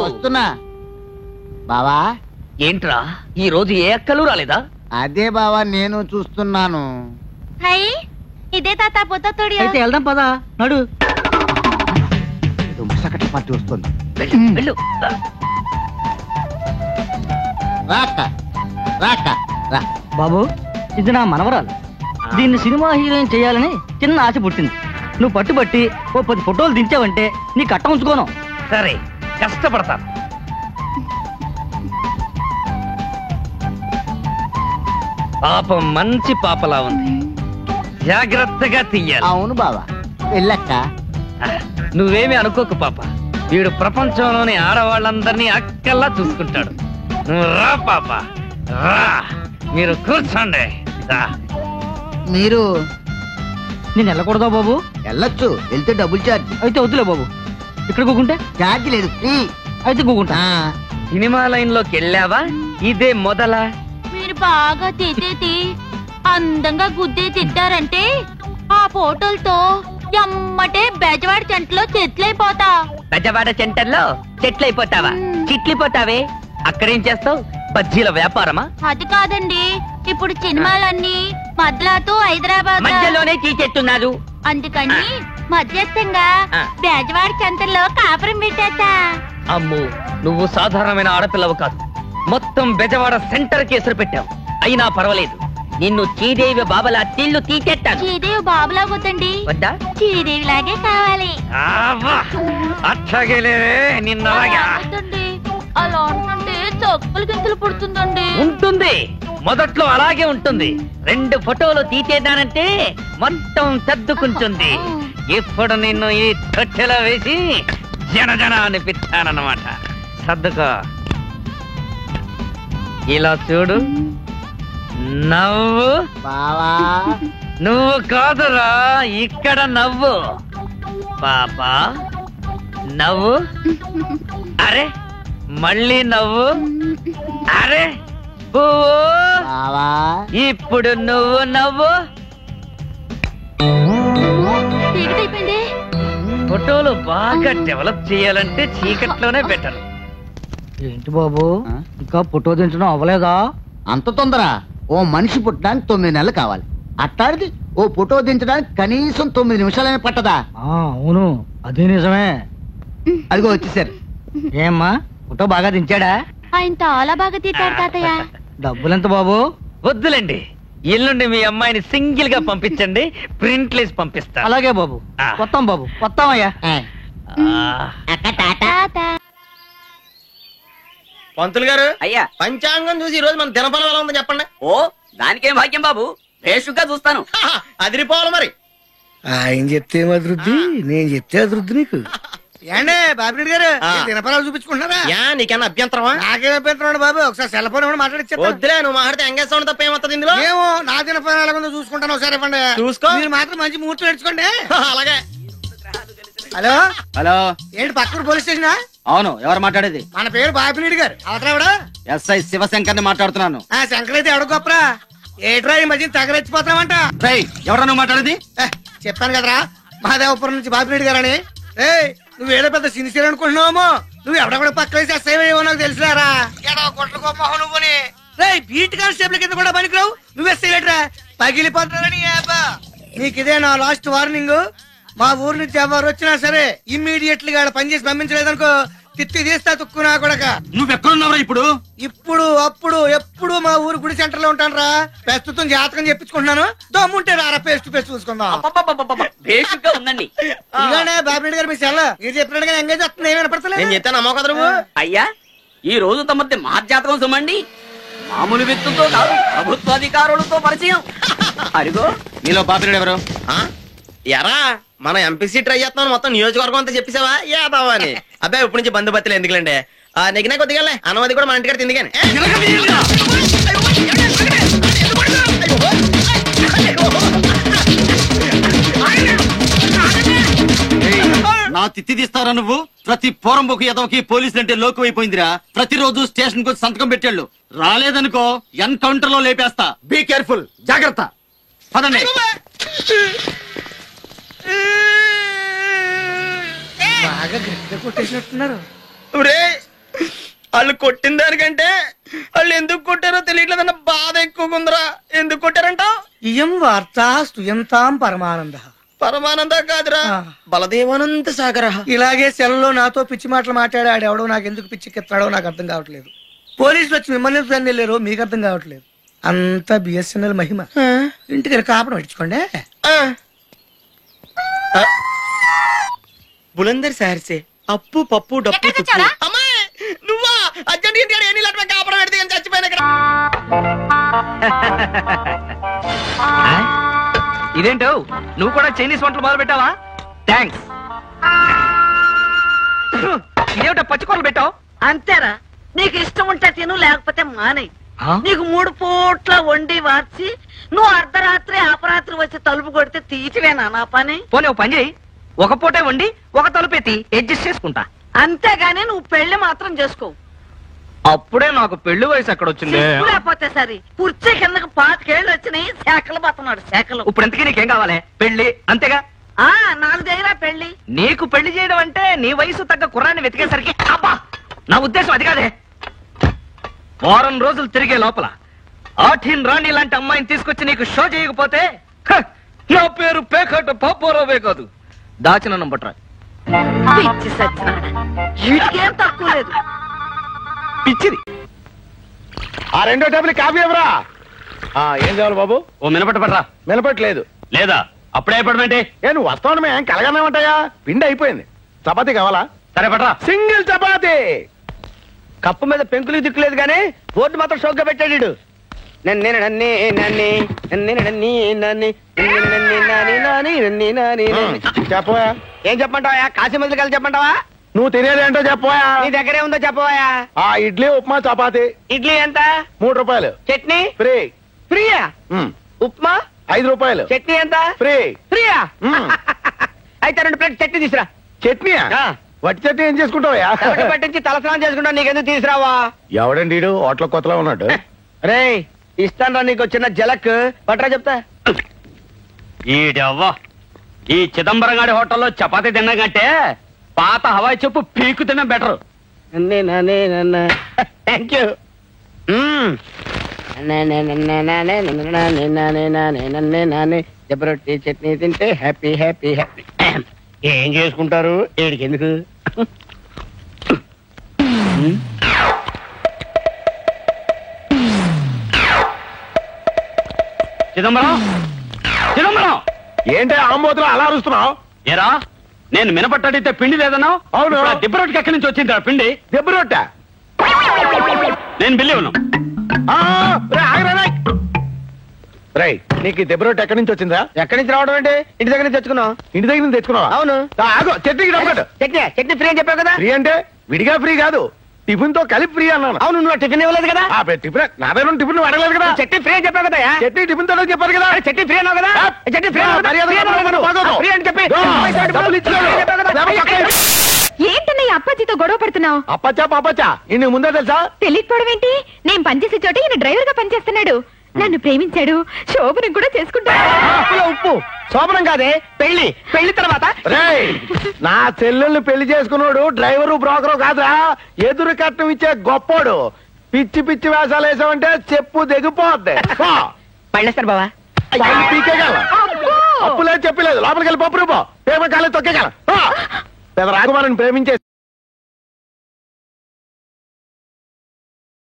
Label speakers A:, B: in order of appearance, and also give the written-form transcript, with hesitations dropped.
A: వస్తున్నా బావా.
B: ఏంట్రా ఈ రోజు ఏ అక్కలు రాలేదా?
A: అదే బావా నేను చూస్తున్నాను.
C: ఇదే తాత పొద్దుతోడి.
B: అయితే వెళ్దాం పదా, నడు.
A: ముసకట పట్టి వస్తుంది.
B: వెళ్ళు.
A: రాక రాక రా.
B: బాబు, ఇది నా మనవరాలు. దీన్ని సినిమా హీరోయిన్ చేయాలని చిన్న ఆశ పుట్టింది. నువ్వు పట్టుబట్టి ఓ 10 ఫోటోలు దించావంటే నీ కట్ట ఉంచుకోను. సరే, కష్టపడతాను. పాపం మంచి పాపలా ఉంది, జాగ్రత్తగా తీయాలి.
A: అవును బావా, వెళ్ళక్క.
B: నువ్వేమీ అనుకోకు పాప, వీడు ప్రపంచంలోని ఆడవాళ్ళందరినీ అక్కల్లా చూసుకుంటాడు. నువ్వు రా పాప, రా. మీరు కూర్చోండి.
A: మీరు
B: నేను వెళ్ళకూడదా బాబు?
A: వెళ్ళొచ్చు, వెళ్తే డబుల్ ఛార్జ్.
B: అయితే వద్దులే బాబు, ఇక్కడ కూకుంటే
A: ఛార్జ్ లేదు, ఫ్రీ.
B: అయితే కూకుంటా. సినిమా లైన్ లోకి వెళ్ళావా? ఇదే మొదలా?
C: మీరు బాగా తీసేది అందంగా గుద్దే తిట్టారంటే ఆ ఫోటోలతో ఎమ్మటే బెజవాడ చెంటలో చెట్లయిపోతా.
B: బెజవాడ సెంటర్లో చెట్లయిపోతావా? చిట్లిపోతావే. అక్కడేం చేస్తావు? బజ్జీల వ్యాపారమా?
C: అది కాదండి, ఇప్పుడు సినిమాలన్నీ మద్లాతో హైదరాబాద్
B: మధ్యలోనే తీసేస్తున్నారు.
C: అందుకని మధ్యస్థంగా బెజవాడ చెంటల్లో కాపురం పెట్టేస్తా.
B: అమ్ము, నువ్వు సాధారణమైన ఆడపిల్లవు కాదు. మొత్తం బెజవాడ సెంటర్ కేసులు పెట్టావు. అయినా పర్వాలేదు, నిన్ను శ్రీదేవి బాబలా తిల్లు తీసేస్తాను.
C: శ్రీదేవి బాబులా వద్దండి,
B: వద్దా?
C: శ్రీదేవి లాగే కావాలి. అలా ఉంటుంటే చొప్పులు గింతలు పుడుతుందండి.
B: ఉంటుంది, మొదట్లో అలాగే ఉంటుంది. 2 ఫోటోలు తీసేదానంటే మొత్తం సర్దుకుంటుంది. ఇప్పుడు నిన్ను ఈ తొట్టెలో వేసి జన అనిపిస్తానన్నమాట. సర్దుకో. ఇలా చూడు, నవ్వు.
A: బావా,
B: నువ్వు కాదురా, ఇక్కడ నవ్వు. పాపా నవ్వు. అరే మళ్ళీ నవ్వు. అరే
A: బావా,
B: ఇప్పుడు నువ్వు నవ్వు.
C: చీకటైపోయింది.
B: ఫోటోలు బాగా డెవలప్ చేయాలంటే చీకట్లోనే బెటర్. ఏంటి బాబు, ఇంకా ఫోటో దించడం అవ్వలేదా?
A: అంత తొందర? ఓ మనిషి పుట్టడానికి 9 నెలలు కావాలి. అట్లాంటిది ఓ ఫోటో దించడానికి కనీసం 9 నిమిషాలనే పట్టదా?
B: అవును, అదే నిజమే.
A: అదిగో వచ్చేసారు.
B: ఏమ్మా, ఫోటో బాగా దించాడా?
C: ఆయన చాలా బాగా తీశారు తాతయ్య.
B: డబ్బులెంత బాబు? వద్దులేండి, ఎల్లుండి మీ అమ్మాయిని సింగిల్ గా పంపించండి, ప్రింట్లేసి పంపిస్తా. అలాగే బాబు, వస్తాం బాబు, వస్తామయ్యా.
D: పంతులు గారు,
E: అయ్యా,
D: పంచాంగం చూసి ఈ రోజు మన దినఫలం ఎలా ఉందో చెప్పండి.
E: ఓ దానికేం భాగ్యం బాబు, భేషుగ్గా చూస్తాను.
D: అదిరిపోవాలి మరి.
F: ఆయన చెప్తే అభివృద్ధి, నేను చెప్తే అభివృద్ధి. నీకు ఏండే బాబిరెడ్డి గారు, దినఫలాలు చూపించుకుంటున్నారా?
D: నీకన్నా అభ్యంతరమా?
F: నాకేం అభ్యంతరం బాబు, ఒకసారి సెల్ ఫోన్ మాట్లాడిచ్చా.
D: వద్దులే, నువ్వు మాట్లాడితే ఎంగేజ్ సౌండ్ తప్ప ఏమవుతుంది ఇందులో?
F: ఏమో, నా దినఫలం ఎలాగొందో చూసుకుంటాను. ఒకసారి ఇవ్వండి.
D: చూసుకో.
F: మీరు మాత్రం మంచి ముహూర్తం నేర్చుకోండి.
D: అలాగే.
F: హలో
E: హలో,
F: ఏంటి పక్కన పోలీస్ స్టేషనా?
E: అవును, ఎవరు మాట్లాడేది?
F: మన పేరు బాపిరెడ్డి గారు. అవతరావిడా?
E: ఎస్ఐ శివశంకర్ ని మాట్లాడుతున్నాను.
F: శంకర్ అయితే ఎవడ గొప్పరా? ఏట్రా ఈ మధ్య తగలెచ్చిపోతామంట.
E: ఎవరా నువ్వు మాట్లాడేది?
F: చెప్పాను కదరా, మహాదేవపురం నుంచి బాపిరెడ్డి గారు అని. నువ్వేదో పెద్ద సిన్సియర్ అనుకుంటున్నావేమో. నువ్వు ఎవడెక్కడ పక్కన ఎస్ఐవో నాకు తెలిసినారా? కొట్ల గొప్ప నువ్వుని. బీట్ కానిస్టేబుల్ కింద కూడా పనికిరావు. నువ్వు ఎస్ఐలేట్రా, పగిలిపోతున్నారని. నీకు ఇదే నా లాస్ట్ వార్నింగ్. మా ఊరు నుంచి ఎవరు వచ్చినా సరే ఇమ్మీడియట్లీ గా పనిచేసి పంపించలేదనుకో, తిత్తి తీస్తా తుక్కునా కొడక.
E: నువ్వెక్కడున్నావురా ఇప్పుడు?
F: ఇప్పుడు అప్పుడు ఎప్పుడు మా ఊరు గుడి సెంటర్ లో ఉంటాను రా. ప్రస్తుతం జాతకం చెప్పించుకుంటున్నాను. దమ్ముంటే రారా, పేస్ట్ పేస్ట్ చూసుకుందాం.
E: భేషుగ్గా ఉందండి.
F: ఇలానే బాబిరెడ్డి గారు మీ సెల్ మీరు చెప్పినట్టుగా ఎంగేజ్ వస్తుంది. ఏమైనా పడతలేదు.
D: నేను చెప్తాను, అమ్మో కదా నువ్వు.
E: అయ్యా, ఈ రోజు తమది మహర్జాతకం సుమండి. మామూలు వ్యక్తులతో కాదు, ప్రభుత్వాధికారులతో పరిచయం. అరిగో మీలో బాపిరెడ్డి ఎవరు?
D: ఎరా, మనం ఎంపీసీ ట్రై చేస్తున్నాం, మొత్తం నియోజకవర్గం అంతా చెప్పేసావా? ఏ బావా అని. అబ్బాయి ఇప్పుడు నుంచి బంధుపత్తులు ఎందుకులేండి, నెగినా కొద్దిగా అన్నమది కూడా మన ఇంటికాడ తింది కానీ.
E: నా తిత్తి తీస్తారా నువ్వు? ప్రతి పోరంబోకు ఎదవకి పోలీసులు అంటే లోకు అయిపోయిందిరా. ప్రతిరోజు స్టేషన్ కు సంతకం పెట్టాళ్ళు. రాలేదనుకో ఎన్కౌంటర్ లో లేపేస్తా. బీ కేర్ఫుల్, జాగ్రత్త. పదండి.
F: బాగా గట్టిగా కొట్టేసినట్టున్నారు.
D: ఇప్పుడు వాళ్ళు కొట్టిన దానికంటే వాళ్ళు ఎందుకు కొట్టారో తెలియట్లేదన్న బాధ ఎక్కువగా ఉందిరా. ఎందుకు కొట్టారంటావు?
F: ఇయం వార్త స్తూయంతాం పరమానంద.
D: పరమానంద కాదురా,
F: ఆ.
D: బలదేవానంద సాగర.
F: ఇలాగే సెలలో నాతో పిచ్చి మాటలు మాట్లాడాడు ఎవడో, నాకు ఎందుకు పిచ్చికెత్తాడో నాకు అర్థం కావట్లేదు. పోలీసులు వచ్చి మిమ్మల్ని ఎందుకు వెళ్ళారో మీకు అర్థం కావట్లేదు. అంతా బిఎస్ఎన్ఎల్ మహిమ. ఇంటికి వెళ్ళి కాపడం పెట్టుకోండి.
D: బులందర్ సార్సే అప్పు పప్పు డప్పు
C: ఎక్కడికి
D: తుప్పు.
C: వచ్చావురా?
D: అమ్మాయి నువ్వా? అర్జెంట్ ఇంటికి ఎన్ని లెటర్ కాపడం పెడితే కానీ చచ్చిపోయిన ఇక్కడ.
B: ఇదేంటో నువ్వు కూడా చైనీస్ వంటలు మొదలు పెట్టావా? థ్యాంక్స్. ఇదేమిటో పచ్చికూరలు పెట్టావు?
G: అంతేరా, నీకు ఇష్టం ఉంటే తిను, లేకపోతే మానేయ్. నీకు 3 పూట్ల వండి వార్చి నువ్వు అర్ధరాత్రి అపరాత్రి వచ్చి తలుపు కొడితే తీసివేనా నా పని?
B: పోనీ ఓ పని చేయి, ఒక పూటే వండి ఒక తలుపెత్తి అడ్జస్ట్ చేసుకుంటా.
G: అంతేగాని నువ్వు పెళ్లి మాత్రం చేసుకో.
B: అప్పుడే నాకు పెళ్లి వయసు ఎక్కడ వచ్చింది?
G: లేకపోతే సరే, కుర్చీ కిందకు 5 ఏళ్ళు వచ్చినాయి, శాఖలు పోతున్నాడు శాఖలు.
B: ఇప్పుడు ఎంతకీ నీకేం కావాలి? పెళ్లి అంతేగా?
G: నాకు చేయరా పెళ్లి.
B: నీకు పెళ్లి చేయడం అంటే నీ వయసు తగ్గ కుర్రాన్ని వెతికేసరికి అబ్బా, నా ఉద్దేశం అది కాదే. వారం రోజులు తిరిగే లోపల ఆఠీన్ రాణి లాంటి అమ్మాయిని తీసుకొచ్చి నీకు షో చేయకపోతే నా పేరు పేకట పాపోరావే కాదు, దాచిన నంబట్రా.
G: పిచ్చి సచ్చినాడా, వీటికేం తక్కువ లేదు.
B: పిచ్చిది.
H: ఆ 2వ టేబుల్ కాఫీ ఎవరా? ఏం కావాలి బాబు?
B: ఓ మినపట్టు పడరా.
H: నిలబట్టలేదు.
B: లేదా అప్పుడే పడమంటే?
H: నువ్వు వస్తావు మేము కలగానే ఉంటాయా? పిండి అయిపోయింది. చపాతీ కావాలా?
B: సరే పడరా.
H: సింగిల్ చపాతీ.
B: కప్పు మీద పెంకులు దిక్కులేదు గానీ బోర్డు మాత్రం షోక్గా పెట్టాడు.
H: చెప్పవా?
B: ఏం చెప్పమంటావా? కాశీ మొదలు కలిసి చెప్పమంటావా?
H: నువ్వు తినేది ఏంటో చెప్పవా?
B: నీ దగ్గరే ఉందో చెప్పవా?
H: ఆ ఇడ్లీ ఉప్మా చపాతీ
B: ఇడ్లీ ఎంత?
H: 3 రూపాయలు.
B: చట్నీ
H: ఫ్రీ.
B: ఫ్రీయా? ఉప్మా
H: 5 రూపాయలు.
B: చట్నీ ఎంత?
H: ఫ్రీ.
B: ఫ్రీయా?
H: మ్మ్.
B: అయితే 2 ప్లేట్ చట్నీ తీసురా.
H: చట్నీయా?
B: ఆ.
H: వట్టి చట్నీ ఏం చేసుకుంటావా?
B: తలకి పట్టించి తలస్నానం చేసుకుంటా, నీకెందుకు తీసురావా?
H: ఎవడండి వీడు? హోటల్ కొత్తలో ఉన్నాడు.
B: రే ఇస్తాను నీకు చిన్న జలక్ పట్రా చెప్తా. ఈడవ్వా, ఈ చిదంబరం గారి హోటల్లో చపాతీ తిన్నా కంటే పాత హవాయి చెప్పు పీకు తిన్నా బెటర్. Thank you. జబరొట్టి చట్నీ తింటే హ్యాపీ హ్యాపీ హ్యాపీ. ఏం చేసుకుంటారు ఏడికి ఎందుకు? చిదంబరం, చిదంబరం,
H: ఏంటి ఆంబోతులు అలా అరుస్తున్నావు?
B: ఏరా నేను మినపట్టడితే పిండి లేదన్నా?
H: అవును.
B: దిబ్బరొట్టుకి ఎక్కడి నుంచి వచ్చింది పిండి?
H: దెబ్బ రొట్టె.
B: నేను బిల్లి ఉన్నాం.
H: రై, నీకు దెబ్బ రొట్టె ఎక్కడి నుంచి వచ్చిందా?
B: ఎక్కడి నుంచి రావడం అంటే ఇంటి దగ్గర నుంచి తెచ్చుకున్నాం.
H: ఇంటి దగ్గర నుంచి తెచ్చుకున్నావా?
B: అవును.
H: ఆగు, చట్నీకి డబ్బు.
B: చట్నీ చట్నీ ఫ్రీ అని చెప్పావు కదా?
H: ఫ్రీ అంటే విడిగా ఫ్రీ కాదు, టిఫిన్ తో కలిపి ఫ్రీ అన్నాను.
B: అవును, నువ్వు టిఫిన్ ఇవ్వలేదు కదా?
H: టిఫిన్ నా దగ్గర టిఫిన్ నువ్వు అడగలేదు కదా?
B: చట్నీ ఫ్రీ అని చెప్పావు కదా?
H: చట్నీ టిఫిన్ తో చెప్పారు కదా?
B: చట్నీ ఫ్రీ అన్నావు కదా? చట్నీ ఫ్రీ ఫ్రీ అని చెప్పి
H: డబ్బులు ఇచ్చాడు.
C: ఏంటన్నయ్య అప్పాజీతో గొడవ పడుతున్నావు?
H: అప్పచ్చా పాపచ్చా ఇన్ని ముందే తెలుసా?
C: తెలియకపోవడం ఏంటి? నేను పనిచేసే చోట ఈయన డ్రైవర్ గా పనిచేస్తున్నాడు. నన్ను ప్రేమించాడు, శోభనం కూడా చేసుకుంటాడు.
B: ఉప్పు శోభనం కాదే, పెళ్లి. పెళ్లి తర్వాత
H: రేయ్, నా చెల్లెల్ని పెళ్లి చేసుకున్నాడు డ్రైవరు బ్రోకరు కాదురా, ఎదురు కట్నం ఇచ్చే గొప్పోడు. పిచ్చి పిచ్చి వేషాలు వేసావంటే చెప్పు దిగిపోద్ది.
B: పళ్ళేస్తారు బావా.
H: పీకేగల అప్పులేదు చెప్పలేదు, లోపలికి వెళ్ళి పప్పు రూపో పేమ కాలేదు తొక్కేగల. పెద్ద రాకుమారిని ప్రేమించే